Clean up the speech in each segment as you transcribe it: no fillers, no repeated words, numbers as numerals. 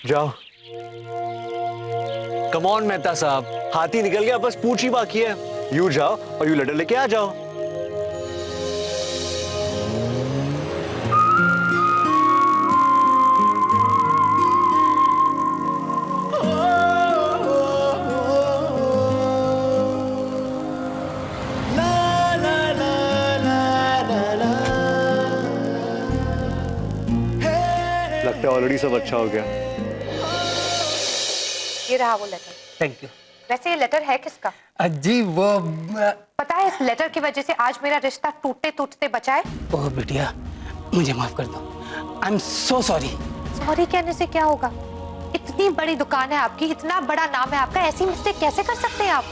जाओ। Come on Mehta साहब, हाथी निकल गया, बस पूछ ही बाकी है। यू जाओ और यू लेटर लेके आ जाओ। लगता है ऑलरेडी सब अच्छा हो गया। ये रहा वो लेटर। Thank you. वैसे ये लेटर है किसका? जी वो पता है इस लेटर की वजह से आज मेरा रिश्ता टूटते टूटते बचा है। ओह बिटिया, मुझे माफ कर दो। I am so sorry. Sorry कहने से क्या होगा? इतनी बड़ी दुकान है आपकी, इतना बड़ा नाम है आपका, ऐसी मिस्टेक कैसे कर सकते हैं आप?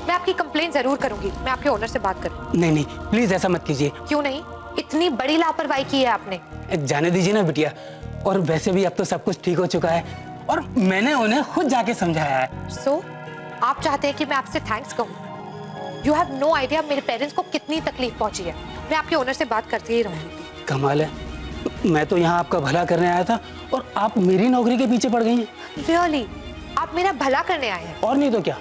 मैं आपकी कंप्लेंट जरूर करूंगी, मैं आपके ओनर से बात करूंगी। नहीं नहीं, प्लीज ऐसा मत कीजिए। क्यों नहीं? इतनी बड़ी लापरवाही की है आपने। जाने दीजिए ना बिटिया। और वैसे भी अब तो सब कुछ ठीक हो चुका है और मैंने उन्हें खुद जाके समझाया है। सो आप चाहते हैं कि मैं आपसे थैंक्स कहूँ? यू हैव नो आइडिया मेरे पेरेंट्स को कितनी तकलीफ पहुंची है। मैं आपके ओनर से बात करती ही रहूंगी। कमाल है, मैं तो यहाँ आपका भला करने आया था और आप मेरी नौकरी के पीछे पड़ गई हैं। रियली? आप मेरा भला करने आए हैं? और नहीं तो क्या।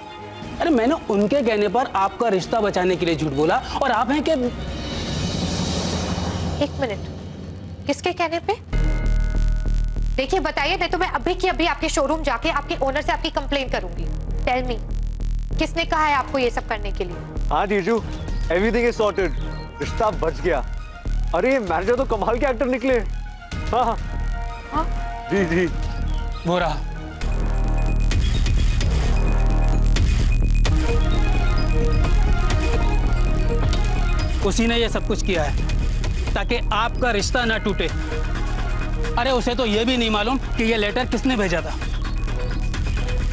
अरे मैंने उनके कहने पर आपका रिश्ता बचाने के लिए झूठ बोला और आप हैं कि। एक मिनट, किसके कहने पे? देखिए बताइए, नहीं तो मैं अभी की अभी आपके शोरूम जाके आपके ओनर से आपकी कंप्लेंट करूंगी। टेल मी, किसने कहा है आपको ये सब करने के लिए? हाँ जीजू, एवरीथिंग इज सॉर्टेड, रिश्ता बच गया। अरे मैनेजर तो कमाल के एक्टर निकले। हाँ हाँ? जी जी। वो रहा। उसी ने ये सब कुछ किया है ताकि आपका रिश्ता ना टूटे। अरे उसे तो ये भी नहीं मालूम कि ये लेटर किसने भेजा था।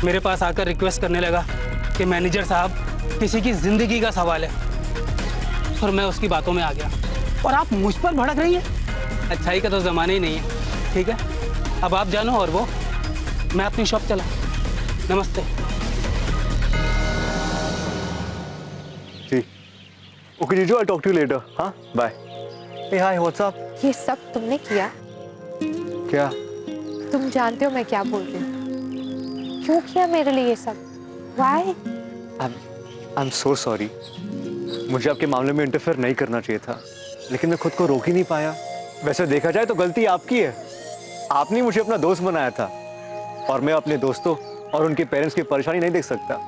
मेरे पास आकर रिक्वेस्ट करने लगा कि मैनेजर साहब, किसी की जिंदगी का सवाल है। और मैं उसकी बातों में आ गया और आप मुझ पर भड़क रही हैं। अच्छाई का तो जमाना ही नहीं है। ठीक है, अब आप जानो और वो, मैं अपनी शॉप चला। नमस्ते। जी ओके जीजू, I talk to you later. हाँ bye. Hey hi, what's up? ये सब तुमने किया? क्या? तुम जानते हो मैं क्या बोल रही हूँ। क्यों किया मेरे लिए ये सब? Why? I'm so sorry। मुझे आपके मामले में इंटरफेयर नहीं करना चाहिए था, लेकिन मैं खुद को रोक ही नहीं पाया। वैसे देखा जाए तो गलती आपकी है। आपने मुझे अपना दोस्त बनाया था और मैं अपने दोस्तों और उनके पेरेंट्स की परेशानी नहीं देख सकता।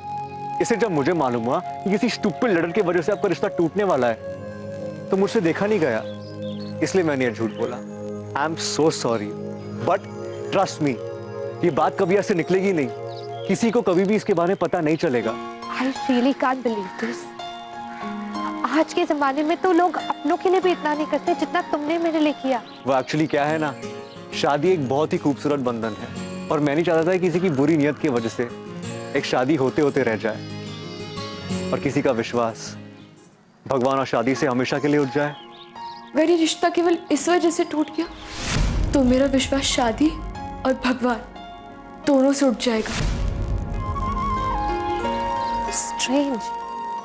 इसे जब मुझे मालूम हुआ कि किसी स्टूपिड लड़के की वजह से आपका रिश्ता टूटने वाला है, तो मुझसे देखा नहीं गया, इसलिए मैंने ये झूठ बोला। I am so sorry, but trust me, ये बात कभी ऐसे निकलेगी नहीं। किसी को कभी भी इसके बारे में पता नहीं चलेगा। I really can't believe this। आज के जमाने में तो लोग अपनों के लिए भी इतना नहीं करते जितना तुमने मेरे लिए किया। वो एक्चुअली क्या है ना, शादी एक बहुत ही खूबसूरत बंधन है और मैं नहीं चाहता था किसी की बुरी नियत की वजह से एक शादी होते होते रह जाए और किसी का विश्वास भगवान और शादी से हमेशा के लिए उठ जाए। मेरा रिश्ता केवल इस वजह से टूट गया तो मेरा विश्वास शादी और भगवान दोनों से उठ जाएगा। स्ट्रेंज,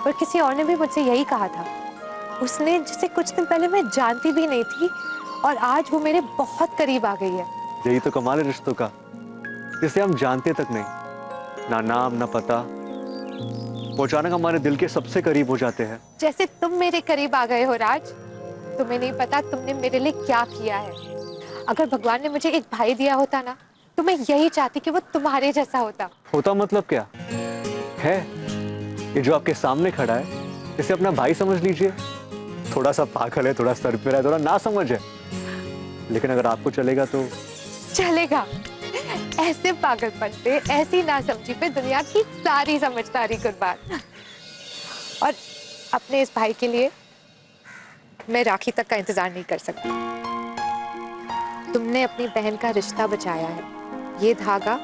पर किसी और ने भी मुझसे यही कहा था। उसने जिसे कुछ दिन पहले मैं जानती भी नहीं थी और आज वो मेरे बहुत करीब आ गई है। यही तो कमाल है रिश्तों का, जिसे हम जानते तक नहीं, ना नाम ना पता, वो अचानक हमारे दिल के सबसे करीब हो जाते हैं। जैसे तुम मेरे करीब आ गए हो राज। तुम्हें नहीं पता तुमने मेरे लिए क्या किया है। अगर भगवान ने मुझे एक भाई दिया होता ना, तो मैं यही चाहती कि वो तुम्हारे जैसा होता। होता मतलब क्या है? ये जो आपके सामने खड़ा है, इसे अपना भाई समझ लीजिए। थोड़ा सा पागल है, थोड़ा सर पे है, थोड़ा ना समझ है, लेकिन अगर आपको चलेगा तो चलेगा। ऐसे पागलपन पे, ऐसी नासमझी पे दुनिया की सारी समझदारी कुर्बान। और अपने इस भाई के लिए मैं राखी तक का इंतजार नहीं कर सकती। तुमने अपनी बहन का रिश्ता बचाया है, ये धागा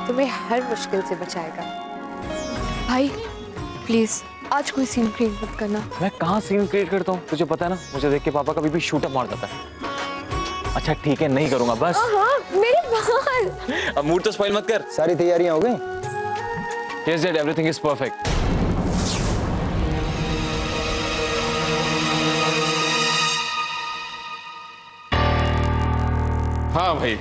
तुम्हें हर मुश्किल से बचाएगा। भाई प्लीज आज कोई सीन क्रिएट मत करना। मैं कहाँ सीन क्रिएट करता हूँ? तुझे पता है ना, मुझे देख के पापा कभी भी शूट अप मार देता है। अच्छा ठीक है, नहीं करूंगा बस। हाँ, मेरे बाल। अब मूड तो स्पॉइल मत कर। सारी तैयारियां हो गई? Yes Dad, everything is perfect। हाँ भाई,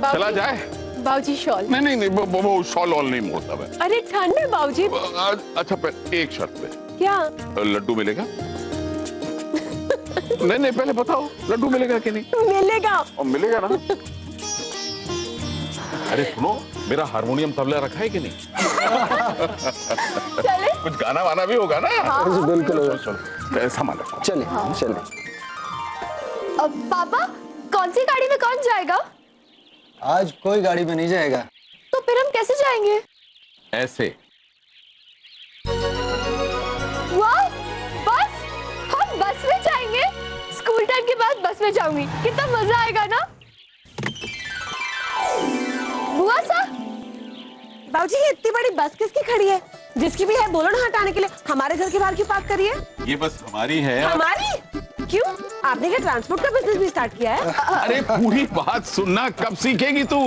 चला जाए। बाबूजी शॉल। नहीं नहीं नहीं, वो शॉल ऑल नहीं मोड़ता मैं। अरे ठंड है बाबूजी। अच्छा पहले एक शर्त पे। क्या? लड्डू मिलेगा? नहीं नहीं, पहले बताओ लड्डू मिलेगा कि नहीं? मिलेगा। और मिलेगा ना? अरे सुनो, मेरा हारमोनियम तबला रखा है कि नहीं? चले? कुछ गाना वाना भी होगा ना? बिल्कुल होगा। चलो संभालो। चले चले। पापा, कौन सी गाड़ी में कौन जाएगा? आज कोई गाड़ी में नहीं जाएगा। तो फिर हम कैसे जाएंगे? ऐसे। वाह, बस! हम बस में जाएंगे। स्कूल टाइम के बाद बस में जाऊंगी, कितना मजा आएगा ना। बुआ सा, बाबूजी ये इतनी बड़ी बस किसकी खड़ी है? जिसकी भी है बोलो ना हटाने के लिए। हमारे घर के बाहर क्यों पार्क करिए? ये बस हमारी है। हमारी? क्यों? आपने क्या ट्रांसपोर्ट का बिजनेस भी स्टार्ट किया है? अरे पूरी बात सुनना, कब सीखेगी तू?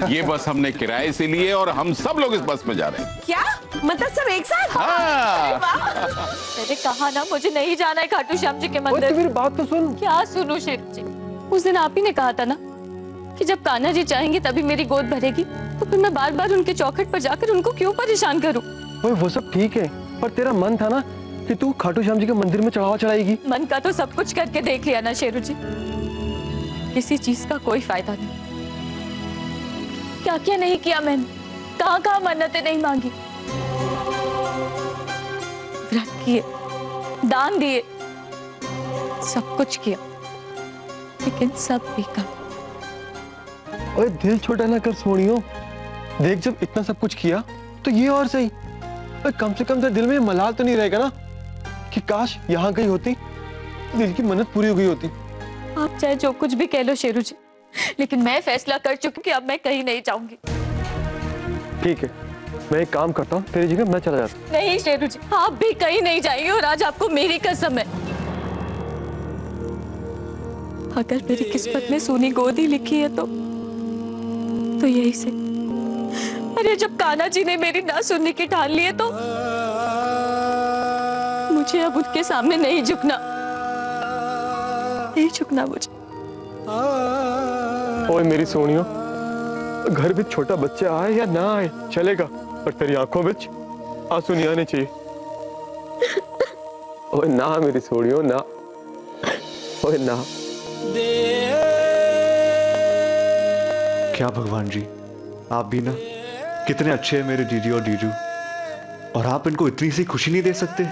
ये बस हमने किराए से ली है और हम सब लोग इस बस में जा रहे हैं। क्या मतलब सब एक साथ? हाँ। मैंने कहा ना मुझे नहीं जाना है खाटू श्याम जी के मंदिर। मेरी बात तो सुन। क्या सुनूं शेरू जी? उस दिन आप ही ने कहा था ना कि जब कान्हा जी चाहेंगे तभी मेरी गोद भरेगी, तो फिर मैं बार बार उनके चौखट पर जाकर उनको क्यों परेशान करूं? ओए वो सब ठीक है, पर तेरा मन था ना कि तू खाटू श्याम जी के मंदिर में चढ़ावा चढ़ाएगी। मन का तो सब कुछ करके देख लिया ना शेरू जी, किसी चीज का कोई फायदा नहीं। क्या क्या नहीं किया मैंने, कहाँ कहाँ मन्नतें नहीं मांगी, व्रत किए, दान दिए, सब कुछ किया, लेकिन सब बेकार। ओए दिल छोटा ना कर सोनियो, देख जब इतना सब कुछ किया तो ये और सही। ओए कम से कम तेरे दिल में मलाल तो नहीं रहेगा ना कि काश यहाँ गई होती, दिल की मन्नत पूरी हो गई होती। आप चाहे जो कुछ भी कह लो शेरू जी, लेकिन मैं फैसला कर चुकी हूँ कि अब मैं कहीं नहीं जाऊंगी। ठीक है, मैं एक काम करता हूँ, तेरी जगह मैं चला जाता हूँ। नहीं शेरू जी, आप भी कहीं नहीं जाएंगे और आज आपको मेरी कसम है। अगर मेरी किस्मत में सोनी गोद ही लिखी है तो यही से। अरे जब कान्हा जी ने मेरी ना सुनने की ठान ली है तो मुझे अब उनके सामने नहीं झुकना, नहीं झुकना मुझे। ओए मेरी सोनियो, घर में छोटा बच्चा आए या ना आए चलेगा, पर तेरी आंखों में आंसू नहीं आने चाहिए। ओए ना मेरी सोनियो ना, ओए ना। क्या भगवान जी, आप भी ना कितने अच्छे हैं मेरे दीदी और जीजू, और आप इनको इतनी सी खुशी नहीं दे सकते?